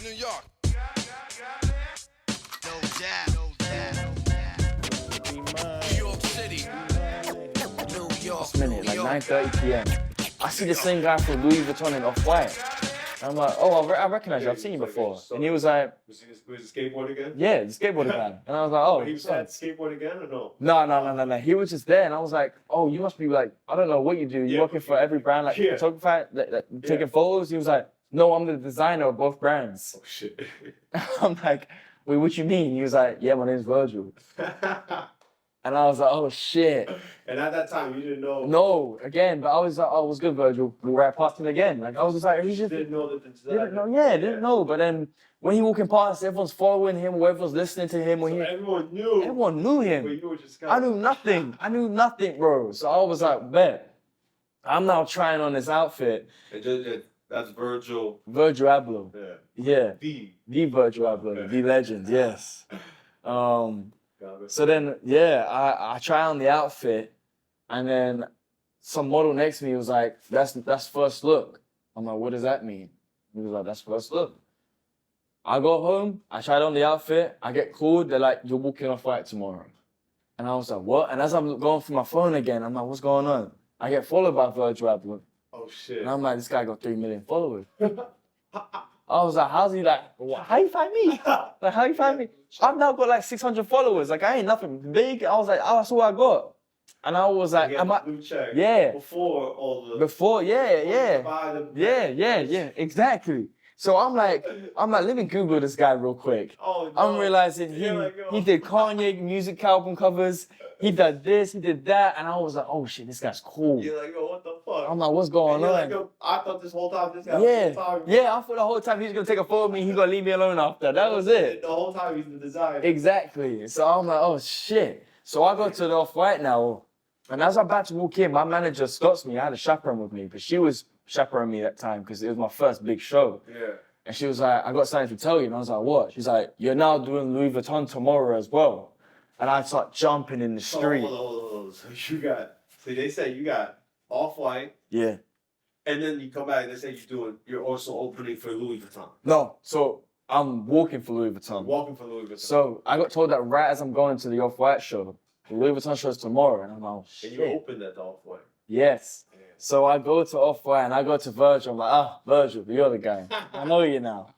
New York. No doubt. New York City. New York. Last minute, like 9:30 p.m. I see the same guy from Louis Vuitton and Off-White. I'm like, oh, I recognize you. I've seen you before. And he was like, Was he skateboard again? yeah, the skateboarder guy. And I was like, oh. But he was at skateboard again or no? No. He was just there, and I was like, oh, you must be like, I don't know what you do. You're working for every brand, like photographer, taking photos. He was like, no, I'm the designer of both brands. Oh shit. I'm like, wait, what you mean? He was like, yeah, my name's Virgil. And I was like, oh shit. And at that time, you didn't know. No, again, but I was like, oh, what's good, Virgil? We were right past him again. Like I was just like, he just didn't know that the designer. Didn't know. But then when he walking past, everyone's following him, or everyone's listening to him. So everyone knew. Everyone knew him. But you were just I knew nothing, bro. So I was like, bet. I'm now trying on this outfit. That's Virgil. Virgil Abloh. Yeah. The Virgil Abloh, the legend. Yes. So then, I try on the outfit, and then some model next to me was like, that's first look. I'm like, what does that mean? He was like, that's first look. I go home, I tried on the outfit, I get called, they're like, you're walking Off-White tomorrow. And I was like, what? And as I'm going through my phone again, I'm like, what's going on? I get followed by Virgil Abloh. Oh shit. And I'm like, this guy got 3 million followers. I was like, how's he like, how you find me? Like, how you find me? I've now got like 600 followers. Like, I ain't nothing big. I was like, oh, that's all I got. And I was like, blue check. Yeah. Before all the. Before, yeah, exactly. So I'm like, let me Google this guy real quick. Oh, no. I'm realizing he did Kanye music album covers. He did this, he did that, and I was like, oh shit, this guy's cool. You're like, yo, what the fuck? I'm like, what's going on? Like, yo, I thought this whole time this guy yeah, was the photographer. Yeah, I thought the whole time he was gonna take a photo of me, he's gonna leave me alone after. That was it. The whole time he's the designer. Exactly. So I'm like, oh shit. So I go to the Off-White now, and as I'm about to walk in, my manager stops me. I had a chaperone with me, but she was chaperoning me that time because it was my first big show. Yeah. And she was like, I got something to tell you. And I was like, what? She's like, you're now doing Louis Vuitton tomorrow as well. And I start jumping in the street. Hold on. So they say you got Off-White. Yeah. And then you come back and they say you're also opening for Louis Vuitton. No, so I'm walking for Louis Vuitton. Walking for Louis Vuitton. So I got told that right as I'm going to the Off-White show. The Louis Vuitton show is tomorrow. And I'm like, oh shit. And you opened at the Off-White. Yes. Yeah. So I go to Off-White and I go to Virgil. I'm like, Virgil, you're the guy. I know you now.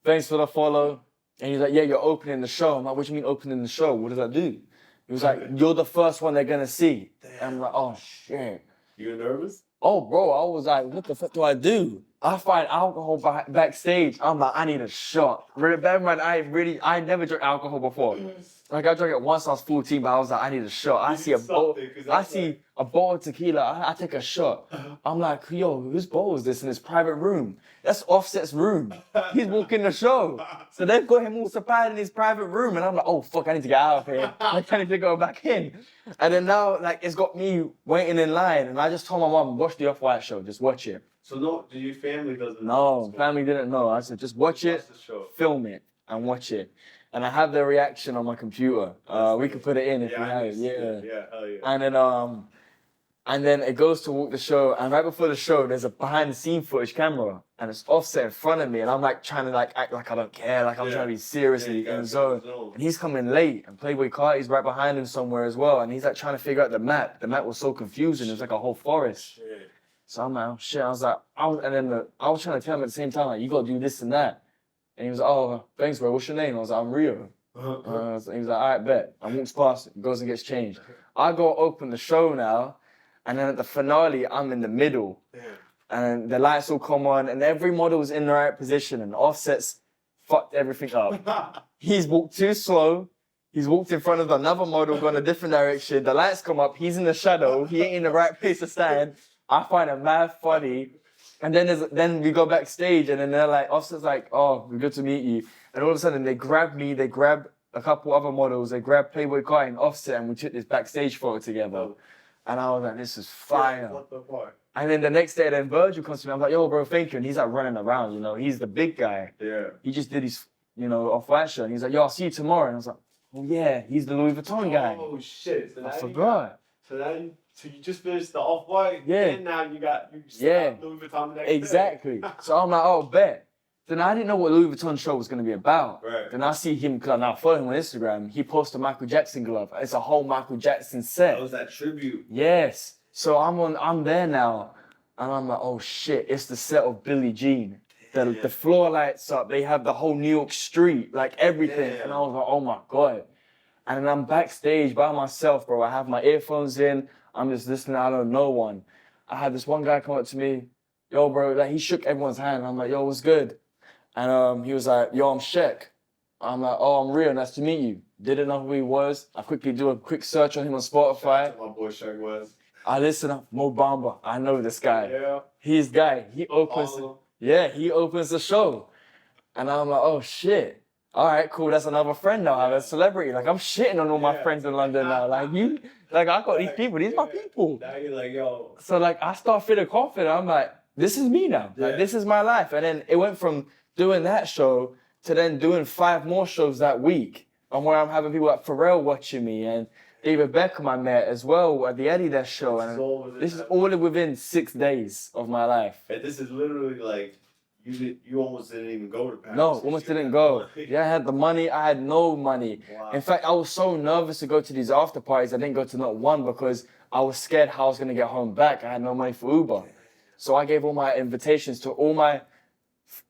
Thanks for the follow. And he's like, yeah, you're opening the show. I'm like, what do you mean opening the show? What does that do? He was like, you're the first one they're gonna see. And I'm like, oh shit. You nervous? Oh bro, I was like, what the fuck do I do? I find alcohol backstage. I'm like, I need a shot. Bear in mind, I never drank alcohol before. Like I drank it once I was 14, but I was like, I need a shot. I see a bottle of tequila. I take a shot. I'm like, yo, whose bottle is this in his private room? That's Offset's room. He's walking the show. So they've got him all supplied in his private room. And I'm like, oh fuck, I need to get out of here. Like, I need to go back in. And then now, like, it's got me waiting in line. And I just told my mom, watch the Off-White show, just watch it. So no, your family doesn't know? No, family didn't know. I said, just watch it, film it, and watch it. And I have their reaction on my computer. We can put it in if you have it. Yeah, hell yeah. And then it goes to walk the show, and right before the show, there's a behind-the-scene footage camera, and it's Offset in front of me, and I'm like trying to like act like I don't care, like I'm trying to be seriously in the zone. And he's coming late, and Playboy Carti's right behind him somewhere as well, and he's like trying to figure out the map. The map was so confusing, it was like a whole forest. Shit. So I'm like, oh shit, I was trying to tell him at the same time, like, you gotta do this and that. And he was like, oh, thanks bro, what's your name? I was like, I'm Rio. He was like, all right, bet. I walks past, goes and gets changed. I go open the show now, and then at the finale, I'm in the middle. Yeah. And the lights all come on, and every model's in the right position, and Offset's fucked everything up. He's walked too slow. He's walked in front of another model, gone a different direction. The lights come up, he's in the shadow. He ain't in the right place to stand. I find it mad funny. And then we go backstage, and then they're like, Offset's like, oh, good to meet you. And all of a sudden, they grab me, they grab a couple other models, they grab Playboy Carti and Offset, and we took this backstage photo together. And I was like, this is fire. What the fuck? And then the next day, then Virgil comes to me. I'm like, yo, bro, thank you. And he's like running around, you know. He's the big guy. Yeah. He just did his, Off-White show. And he's like, yo, I'll see you tomorrow. And I was like, oh, yeah, he's the Louis Vuitton guy. Oh, shit. So I forgot. So you just finished the Off-White. Yeah. And now you Louis Vuitton the next day. So I'm like, oh, bet. Then I didn't know what Louis Vuitton show was going to be about. Right. Then I see him, because I now follow him on Instagram, he posted a Michael Jackson glove. It's a whole Michael Jackson set. That was that tribute. Yes. So I'm there now, and I'm like, oh shit, it's the set of Billie Jean. The floor lights up, they have the whole New York street, like everything. Damn. And I was like, oh my God. And then I'm backstage by myself, bro. I have my earphones in, I'm just listening, I don't know one. I had this one guy come up to me, yo, bro, like he shook everyone's hand. I'm like, yo, what's good? And he was like, yo, I'm Shek. I'm like, oh, I'm Rio, nice to meet you. Didn't know who he was. I quickly do a quick search on him on Spotify. That's what my boy Shaq was. I listen up, Mo Bamba. I know this guy. Yeah. He's guy. He opens. He opens the show, and I'm like, oh shit. All right, cool. That's another friend now. I'm a celebrity. Like I'm shitting on all my friends in London now. Like I got these people. These my people. Now you're like, yo. So like I start feeling confident. I'm like, this is me now. Like this is my life. And then it went from doing that show to then doing 5 more shows that week. And where I'm having people like Pharrell watching me and David Beckham I met as well at the Adidas show. And this is all within 6 days of my life. And this is literally like, you almost didn't even go to Paris. No, almost didn't go. Yeah, I had the money. I had no money. Wow. In fact, I was so nervous to go to these after parties. I didn't go to not one because I was scared how I was going to get home back. I had no money for Uber. So I gave all my invitations to all my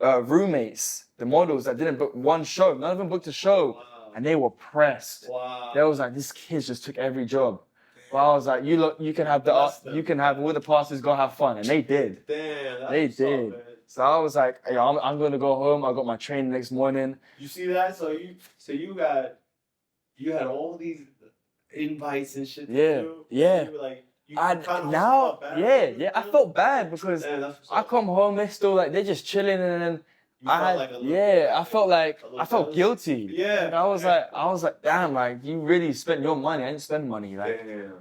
roommates, the models that didn't book one show. None of them booked a show. Wow. And they were pressed. Wow. They was like, this kid just took every job. But I was like, you can have you can have all the passes, go have fun. And they did. Damn, they did. So I was like, hey, I'm going to go home. I got my train the next morning. You see that? So you had all these invites and shit. Yeah, to do. yeah. You were like, I felt bad because I come home, they're still like, they're just chilling, and then I felt guilty. Yeah. And I was like, damn, like you really spent your money. I didn't spend money. Like, damn.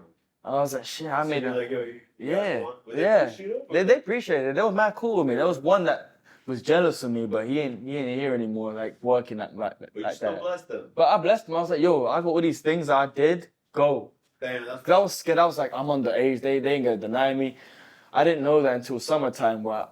I was like, shit, I made it. Like, yo, They appreciated it. They was mad cool with me. There was one that was jealous of me, but he ain't here anymore, like working like But you like still that. blessed them. But I blessed him. I was like, yo, I got all these things I did. Go. Damn, Cause I was scared. I was like, I'm underage. They ain't gonna deny me. I didn't know that until summertime, where